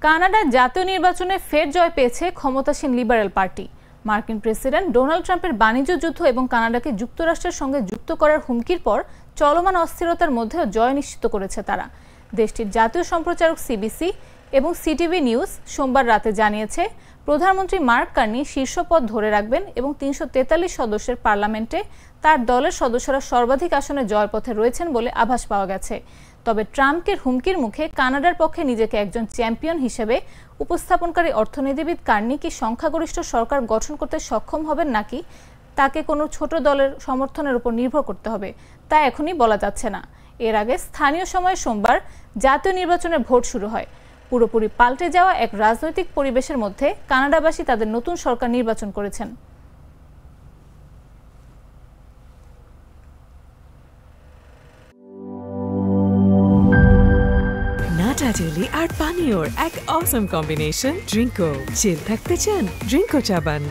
কানাডার জাতীয় নির্বাচনে ফের জয় পেয়েছে ক্ষমতাসীন লিবারেল পার্টি। মার্কিন প্রেসিডেন্ট ডোনাল্ড ট্রাম্পের বাণিজ্য যুদ্ধ এবং কানাডাকে যুক্তরাষ্ট্রের সঙ্গে যুক্ত করার হুমকির পর চলমান অস্থিরতার মধ্যেও জয় নিশ্চিত করেছে তারা। দেশটির জাতীয় সম্প্রচারক সিবিসি এবং সিটিভি নিউজ সোমবার রাতে জানিয়েছে, প্রধানমন্ত্রী মার্ক কার্নি শীর্ষ পদ ধরে রাখবেন এবং ৩৪৩ সদস্যের পার্লামেন্টে তার দলের সদস্যরা সর্বাধিক আসনে জয়ের পথে রয়েছেন বলে আভাস পাওয়া গেছে। তবে ট্রাম্পের হুমকির মুখে কানাডার পক্ষে নিজেকে একজন চ্যাম্পিয়ন হিসেবে উপস্থাপনকারী অর্থনীতিবিদ কার্নি কি সংখ্যাগরিষ্ঠ সরকার গঠন করতে সক্ষম হবেন নাকি তাকে কোনো ছোট দলের সমর্থনের উপর নির্ভর করতে হবে তা এখনই বলা যাচ্ছে না। এর আগে স্থানীয় সময় সোমবার জাতীয় নির্বাচনের ভোট শুরু হয়। পুরোপুরি পাল্টে যাওয়া এক রাজনৈতিক পরিবেশের মধ্যে কানাডাবাসী তাদের নতুন সরকার নির্বাচন করেছেন। নাটা জেলি আর পানীয়র এক অসম কম্বিনেশন ড্রিঙ্কো। চিল থাকতে চান, ড্রিঙ্কো চাবান।